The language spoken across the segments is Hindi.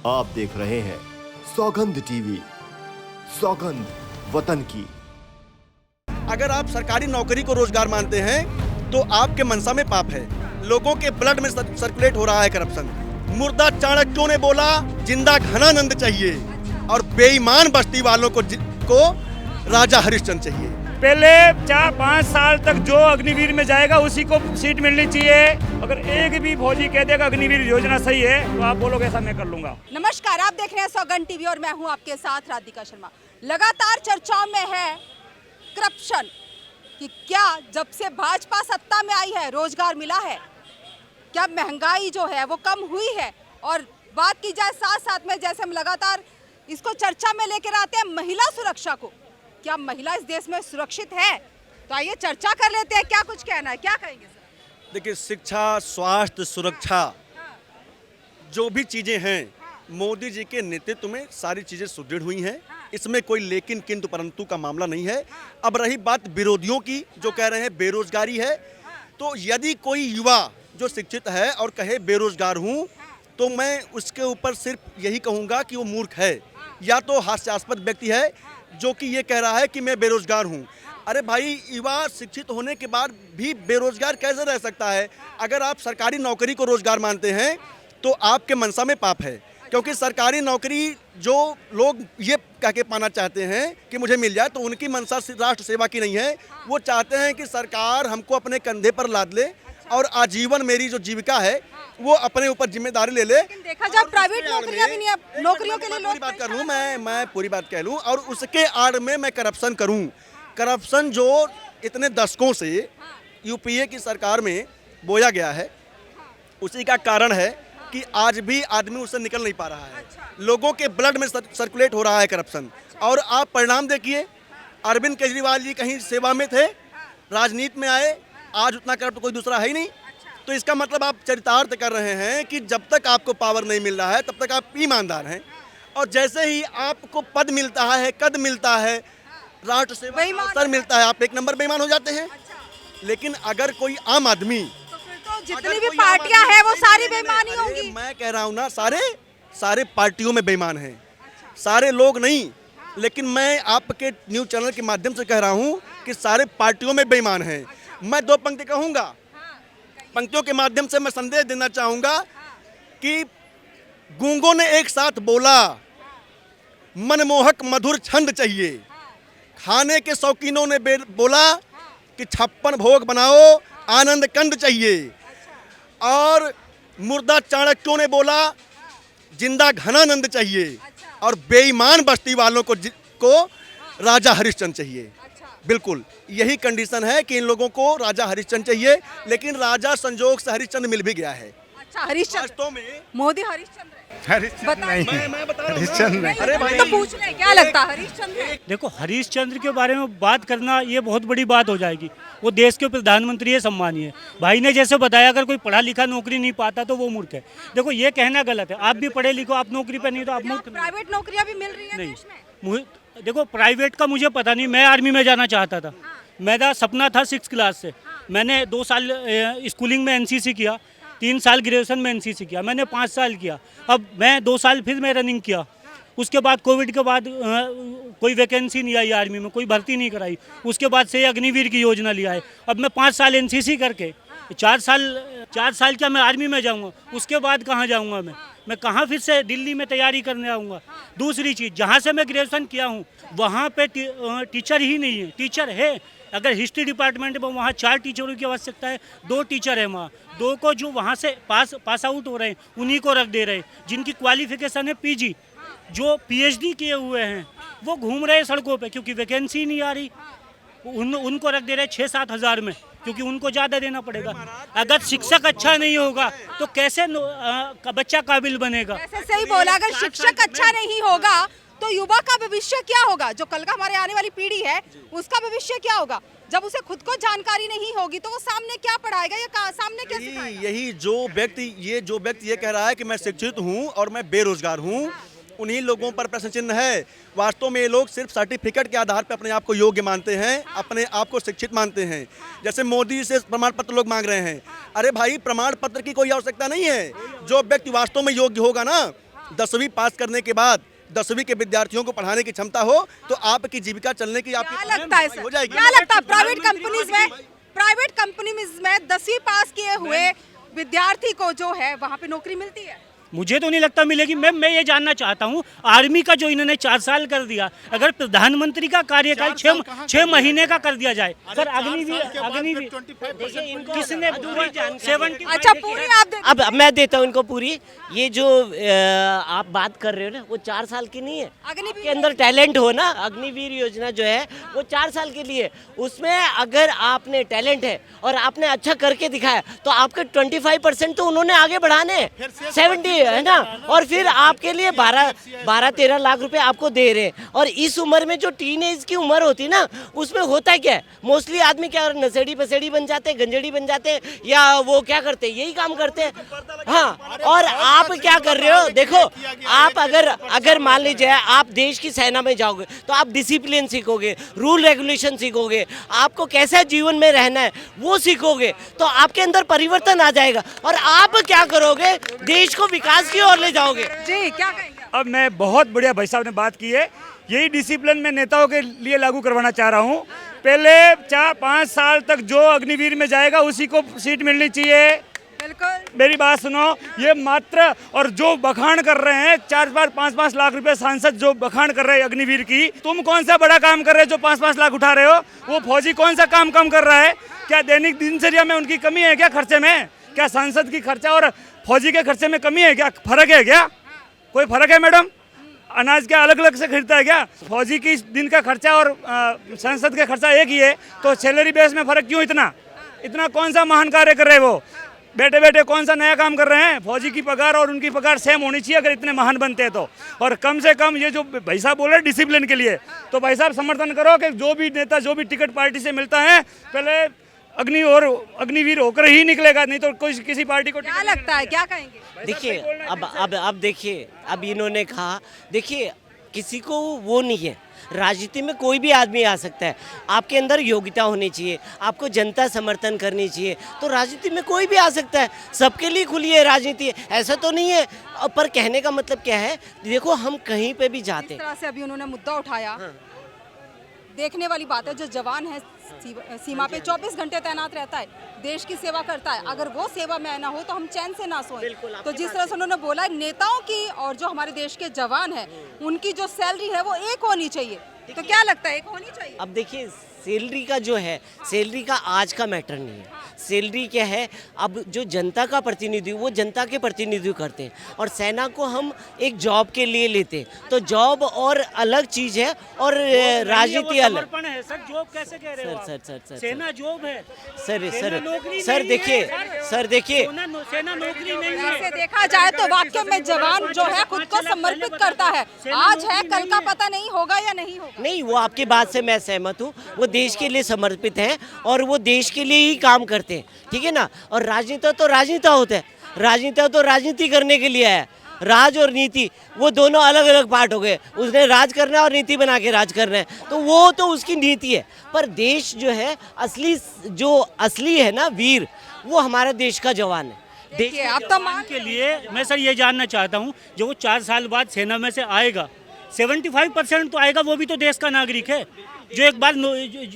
आप देख रहे हैं सौगंध टीवी, सौगंध वतन की। अगर आप सरकारी नौकरी को रोजगार मानते हैं तो आपके मनसा में पाप है। लोगों के ब्लड में सर्कुलेट हो रहा है करप्शन। मुर्दा चाणक्यों ने बोला जिंदा घनानंद चाहिए और बेईमान बस्ती वालों को राजा हरिश्चंद्र चाहिए। पहले 4-5 साल तक जो अग्निवीर में जाएगा उसी को सीट मिलनी चाहिए। अगर एक भी फौजी कह देगा अग्निवीर योजना सही है तो आप बोलोगे ऐसा मैं कर लूंगा। नमस्कार, आप देख रहे हैं सौगंध टीवी और मैं हूं आपके साथ राधिका शर्मा। लगातार चर्चाओं में है करप्शन कि क्या जब से भाजपा सत्ता में आई है रोजगार मिला है, क्या महंगाई जो है वो कम हुई है। और बात की जाए साथ साथ में, जैसे हम लगातार इसको चर्चा में लेकर आते हैं महिला सुरक्षा को, क्या महिला इस देश में सुरक्षित है? तो आइए चर्चा कर लेते हैं। क्या कुछ कहना है, क्या कहेंगे सर? देखिए, शिक्षा, स्वास्थ्य, सुरक्षा जो भी चीजें हैं मोदी जी के नेतृत्व में सारी चीजें सुदृढ़ हुई हैं। इसमें कोई लेकिन किंतु परंतु का मामला नहीं है। अब रही बात विरोधियों की जो कह रहे हैं बेरोजगारी है, तो यदि कोई युवा जो शिक्षित है और कहे बेरोजगार हूँ तो मैं उसके ऊपर सिर्फ यही कहूँगा कि वो मूर्ख है या तो हास्यास्पद व्यक्ति है जो कि ये कह रहा है कि मैं बेरोजगार हूँ। अरे भाई, युवा शिक्षित होने के बाद भी बेरोजगार कैसे रह सकता है? अगर आप सरकारी नौकरी को रोजगार मानते हैं तो आपके मनसा में पाप है, क्योंकि सरकारी नौकरी जो लोग ये कह के पाना चाहते हैं कि मुझे मिल जाए, तो उनकी मनसा राष्ट्र सेवा की नहीं है। वो चाहते हैं कि सरकार हमको अपने कंधे पर लाद ले और आजीवन मेरी जो जीविका है वो अपने ऊपर जिम्मेदारी ले ले। लेकिन देखा जाए प्राइवेट नौकरियां भी नहीं, अब नौकरियों के लिए लोग पूरी बात कर लूँ, मैं पूरी बात कह लूँ और उसके आड़ में मैं करप्शन करूँ। करप्शन जो इतने दशकों से यूपीए की सरकार में बोया गया है, उसी का कारण है कि आज भी आदमी उससे निकल नहीं पा रहा है। लोगों के ब्लड में सर्कुलेट हो रहा है करप्शन। और आप परिणाम देखिए, अरविंद केजरीवाल जी कहीं सेवा में थे, राजनीति में आए, आज उतना करप्ट कोई दूसरा है ही नहीं। तो इसका मतलब आप चरितार्थ कर रहे हैं कि जब तक आपको पावर नहीं मिल रहा है तब तक आप ईमानदार हैं, और जैसे ही आपको पद मिलता है, कद मिलता है, राष्ट्र सेवा का अवसर मिलता है, आप एक नंबर बेईमान हो जाते हैं। लेकिन अगर कोई आम आदमी, तो जितनी भी पार्टियां हैं वो सारी बेईमानी होंगी। मैं कह रहा हूँ ना, सारे पार्टियों में बेईमान हैं, सारे लोग नहीं। लेकिन मैं आपके न्यूज चैनल के माध्यम से कह रहा हूँ कि सारे पार्टियों में बेईमान हैं। मैं दो पंक्ति कहूँगा, पंक्तियों के माध्यम से मैं संदेश देना चाहूँगा कि गूंगों ने एक साथ बोला मनमोहक मधुर छंद चाहिए, खाने के शौकीनों ने बोला कि 56 भोग बनाओ आनंद कंद चाहिए, और मुर्दा चाणक्यों ने बोला जिंदा घनानंद चाहिए और बेईमान बस्ती वालों को राजा हरिश्चंद्र चाहिए। बिल्कुल यही कंडीशन है कि इन लोगों को राजा हरिश्चंद्र चाहिए, लेकिन राजा संजोग से हरिश्चंद्र मिल भी गया है। अच्छा, हरिश्चंद्र वास्तव में मोदी हरिश्चंद्र मैं बता रहा हूं। अरे भाई, तो पूछ ले क्या लगता है हरिश्चंद्र है? देखो, हरीशचंद्र के बारे में बात करना ये बहुत बड़ी बात हो जाएगी। वो देश के प्रधानमंत्री है, सम्मानीय। भाई ने जैसे बताया, अगर कोई पढ़ा लिखा नौकरी नहीं पाता तो वो मूर्ख है। देखो, ये कहना गलत है। आप भी पढ़े लिखो, आप नौकरी पे नहीं तो आप मूर्ख। प्राइवेट नौकरियां भी मिल रही हैं देश में। देखो, प्राइवेट का मुझे पता नहीं, मैं आर्मी में जाना चाहता था। मेरा सपना था 6th क्लास से। मैंने 2 साल स्कूलिंग में एनसीसी किया, 3 साल ग्रेजुएशन में एनसीसी किया, मैंने 5 साल किया। अब मैं 2 साल फिर मैं रनिंग किया। उसके बाद कोविड के बाद कोई वैकेंसी नहीं आई आर्मी में, कोई भर्ती नहीं कराई। उसके बाद से अग्निवीर की योजना लिया है। अब मैं 5 साल एनसीसी करके 4 साल क्या मैं आर्मी में जाऊंगा? उसके बाद कहाँ जाऊंगा मैं कहाँ फिर से दिल्ली में तैयारी करने आऊँगा? दूसरी चीज़, जहाँ से मैं ग्रेजुएशन किया हूँ वहाँ पे टीचर ही नहीं है। टीचर है, अगर हिस्ट्री डिपार्टमेंट में वहाँ 4 टीचरों की आवश्यकता है, 2 टीचर है वहाँ। 2 को जो वहाँ से पास आउट हो रहे हैं उन्हीं को रख दे रहे हैं, जिनकी क्वालिफिकेशन है पीजी। जो पीएचडी किए हुए हैं वो घूम रहे हैं सड़कों पे, क्योंकि वैकेंसी नहीं आ रही। उनको रख दे रहे हैं 6-7 हज़ार में, क्योंकि उनको ज़्यादा देना पड़ेगा। अगर शिक्षक अच्छा नहीं होगा तो कैसे बच्चा काबिल बनेगा? ऐसे सही बोला, अगर शिक्षक अच्छा नहीं होगा तो युवा का भविष्य क्या होगा? जो कल का हमारे आने वाली पीढ़ी है उसका भविष्य क्या होगा? जब उसे खुद को जानकारी नहीं होगी तो वो सामने क्या पढ़ाएगा या सामने क्या सिखाएगा? यही जो व्यक्ति ये कह रहा है कि मैं शिक्षित हूँ और मैं बेरोजगार हूँ, उन्हीं लोगों पर प्रश्न चिन्ह है। वास्तव में ये लोग सिर्फ सर्टिफिकेट के आधार पर अपने आप को योग्य मानते हैं, अपने आप को शिक्षित मानते हैं। जैसे मोदी से प्रमाण पत्र लोग मांग रहे हैं। अरे भाई, प्रमाण पत्र की कोई आवश्यकता नहीं है। जो व्यक्ति वास्तव में योग्य होगा ना, 10वीं पास करने के बाद 10वीं के विद्यार्थियों को पढ़ाने की क्षमता हो तो आपकी जीविका चलने की क्या आपकी लगता है सर, हो जाएगी। क्या लगता है प्राइवेट कंपनीज में 10वीं पास किए हुए विद्यार्थी को जो है वहाँ पे नौकरी मिलती है? मुझे तो नहीं लगता मिलेगी मैम। मैं ये जानना चाहता हूँ आर्मी का जो इन्होंने 4 साल कर दिया, अगर प्रधानमंत्री का कार्यकाल 6 महीने का कर दिया जाए सर, अग्निवीर किसने पूरी 70? अच्छा पूरी आप अब मैं देता हूँ इनको पूरी। ये जो आप बात कर रहे हो ना, वो 4 साल की नहीं है। अग्निवीर के अंदर टैलेंट हो ना, अग्निवीर योजना जो है वो 4 साल के लिए। उसमें अगर आपने टैलेंट है और आपने अच्छा करके दिखाया तो आपके 25% तो उन्होंने आगे बढ़ाने, 70 है ना, और फिर आपके लिए 12-13 लाख रुपए आपको दे रहे हैं। और इस उम्र में जो टीनेज की उम्र होती है ना, उसमें होता है क्या है, मोस्टली आदमी क्या नशेड़ी पसेड़ी बन जाते हैं, गंजेड़ी बन जाते हैं, या वो क्या करते हैं, यही काम करते हैं। हाँ, और आप क्या कर रहे हो, देखो आप अगर मान लीजिए आप देश की सेना में जाओगे तो आप डिसिप्लिन सीखोगे, रूल रेगुलेशन सीखोगे, आपको कैसा जीवन में रहना है वो सीखोगे, तो आपके अंदर परिवर्तन आ जाएगा और आप क्या करोगे, देश को विकास की ओर ले जाओगे। जी क्या कहेंगे? अब मैं बहुत बढ़िया भाई साहब ने बात की है, यही डिसिप्लिन मैं नेताओं के लिए लागू करवाना चाह रहा हूँ। पहले 4-5 साल तक जो अग्निवीर में जाएगा उसी को सीट मिलनी चाहिए। बिल्कुल मेरी बात सुनो, ये मात्र और जो बखान कर रहे हैं 4-5 लाख रुपए सांसद जो बखान कर रहे हैं अग्निवीर की, तुम कौन सा बड़ा काम कर रहे हो जो 5-5 लाख उठा रहे हो? वो फौजी कौन सा काम कम कर रहा है? क्या दैनिक दिनचर्या में उनकी कमी है क्या खर्चे में? क्या सांसद की खर्चा और फौजी के खर्चे में कमी है क्या? फर्क है क्या? कोई फर्क है मैडम? अनाज क्या अलग अलग से खरीदता है क्या? फौजी की दिन का खर्चा और सांसद का खर्चा एक ही है, तो सैलरी बेस में फर्क क्यों इतना कौन सा महान कार्य कर रहे हैं वो? बैठे बैठे कौन सा नया काम कर रहे हैं? फौजी की पगार और उनकी पगार सेम होनी चाहिए अगर इतने महान बनते हैं तो। और कम से कम ये जो भाई साहब बोल रहे हैं डिसिप्लिन के लिए, तो भाई साहब समर्थन करो कि जो भी नेता जो भी टिकट पार्टी से मिलता है पहले अग्निवीर होकर ही निकलेगा, नहीं तो कोई किसी पार्टी को। क्या लगता है, क्या कहेंगे? देखिए अब देखिए, अब इन्होंने कहा, देखिए किसी को वो नहीं है, राजनीति में कोई भी आदमी आ सकता है, आपके अंदर योग्यता होनी चाहिए, आपको जनता समर्थन करनी चाहिए, तो राजनीति में कोई भी आ सकता है, सबके लिए खुली है राजनीति, ऐसा तो नहीं है। पर कहने का मतलब क्या है, देखो हम कहीं पे भी जाते इस तरह से अभी उन्होंने मुद्दा उठाया, देखने वाली बात है। जो जवान है सीमा पे 24 घंटे तैनात रहता है, देश की सेवा करता है, अगर वो सेवा में ना हो तो हम चैन से ना सोएं। तो जिस तरह से उन्होंने बोला, नेताओं की और जो हमारे देश के जवान हैं उनकी जो सैलरी है वो एक होनी चाहिए, तो क्या लगता है एक होनी चाहिए? अब देखिए सैलरी का जो है, सैलरी का आज का मैटर नहीं है, सैलरी क्या है, अब जो जनता का प्रतिनिधि वो जनता के प्रतिनिधित्व करते हैं, और सेना को हम एक जॉब के लिए लेते हैं, तो जॉब और अलग चीज़ है और राजनीति अलग। समर्पण है सर, जॉब कैसे कह रहे हो आप? सर सेना जॉब है सर देखिए सेना नौकरी नहीं है। वैसे देखा जाए तो वाकई में जवान जो है खुद को समर्पित करता है, आज है कल का पता नहीं होगा या नहीं होगा। नहीं, वो आपकी बात से मैं सहमत हूँ, वो देश के लिए समर्पित हैं और वो देश के लिए ही काम करते हैं, ठीक है ना। और राजनीति तो राजनीति होता है, राजनीति तो राजनीति करने के लिए है, राज और नीति वो दोनों अलग अलग पार्ट हो गए, उसने राज करना है और नीति बना के राज करना है, तो वो तो उसकी नीति है। पर देश जो है असली है ना वीर, वो हमारे देश का जवान है। देखिए अब तो मान के लिए मैं सर ये जानना चाहता हूँ, जो वो 4 साल बाद सेना में से आएगा, 75% तो आएगा, वो भी तो देश का नागरिक है। जो एक बार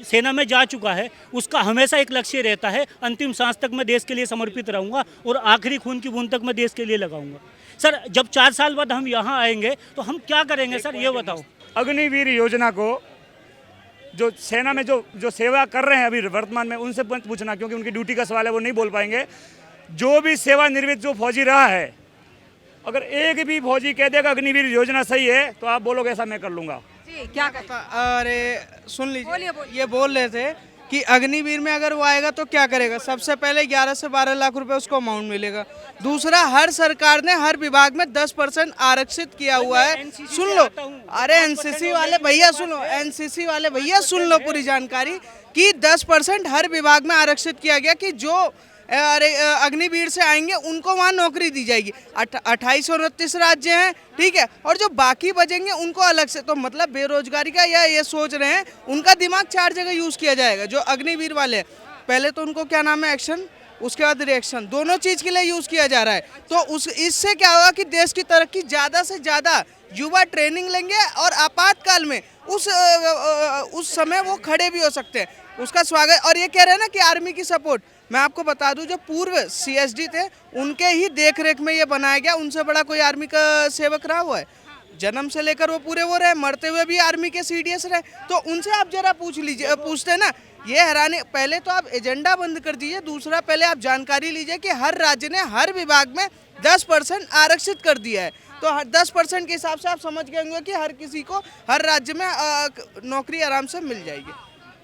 सेना में जा चुका है उसका हमेशा एक लक्ष्य रहता है, अंतिम सांस तक मैं देश के लिए समर्पित रहूंगा और आखिरी खून की बूंद तक मैं देश के लिए लगाऊंगा। सर जब 4 साल बाद हम यहाँ आएंगे तो हम क्या करेंगे सर, ये बताओ। अग्निवीर योजना को जो सेना में जो सेवा कर रहे हैं अभी वर्तमान में, उनसे मत पूछना क्योंकि उनकी ड्यूटी का सवाल है, वो नहीं बोल पाएंगे। जो भी सेवानिवृत्त जो फौजी रहा है, अगर एक भी फौजी कह देगा अग्निवीर योजना सही है तो आप बोलोगे ऐसा मैं कर लूँगा। जी क्या कहते हैं? अरे सुन लीजिए, बोलिए। ये बोल रहे थे कि अग्निवीर में अगर वो आएगा तो क्या करेगा। सबसे पहले 11 से 12 लाख रुपए उसको अमाउंट मिलेगा। दूसरा, हर सरकार ने हर विभाग में 10% आरक्षित किया हुआ है। सुन लो, अरे एनसीसी वाले भैया सुनो, एनसीसी वाले भैया सुन लो पूरी जानकारी कि 10% हर विभाग में आरक्षित किया गया कि जो अग्निवीर से आएंगे उनको वहाँ नौकरी दी जाएगी। 28-29 राज्य हैं, ठीक है, और जो बाकी बचेंगे उनको अलग से। तो मतलब बेरोजगारी का या ये सोच रहे हैं, उनका दिमाग 4 जगह यूज़ किया जाएगा। जो अग्निवीर वाले हैं, पहले तो उनको क्या नाम है, एक्शन उसके बाद रिएक्शन, दोनों चीज़ के लिए यूज़ किया जा रहा है। तो उस इससे क्या होगा कि देश की तरक्की ज़्यादा से ज़्यादा युवा ट्रेनिंग लेंगे और आपातकाल में उस समय वो खड़े भी हो सकते हैं। उसका स्वागत। और ये कह रहे हैं ना कि आर्मी की सपोर्ट, मैं आपको बता दूं जो पूर्व CSD थे उनके ही देखरेख में ये बनाया गया। उनसे बड़ा कोई आर्मी का सेवक रहा हुआ है? जन्म से लेकर वो पूरे वो रहे, मरते हुए भी आर्मी के CDS रहे। तो उनसे आप जरा पूछते ना, ये हैरानी। पहले तो आप एजेंडा बंद कर दीजिए, दूसरा पहले आप जानकारी लीजिए कि हर राज्य ने हर विभाग में 10% आरक्षित कर दिया है। तो 10% के हिसाब से आप समझ गए होंगे कि हर किसी को हर राज्य में नौकरी आराम से मिल जाएगी।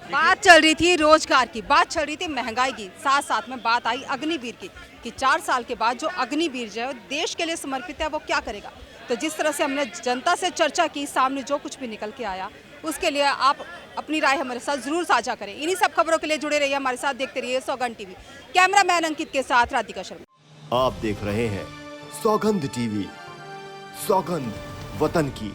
बात चल रही थी रोजगार की, बात चल रही थी महंगाई की, साथ साथ में बात आई अग्निवीर की कि 4 साल के बाद जो अग्निवीर जो है देश के लिए समर्पित है वो क्या करेगा। तो जिस तरह से हमने जनता से चर्चा की, सामने जो कुछ भी निकल के आया, उसके लिए आप अपनी राय हमारे साथ जरूर साझा करें। इन्हीं सब खबरों के लिए जुड़े रहिए हमारे साथ, देखते रहिए सौगंध टीवी। कैमरामैन अंकित के साथ राधिका शर्मा। आप देख रहे हैं सौगंध टीवी, सौगंध वतन की।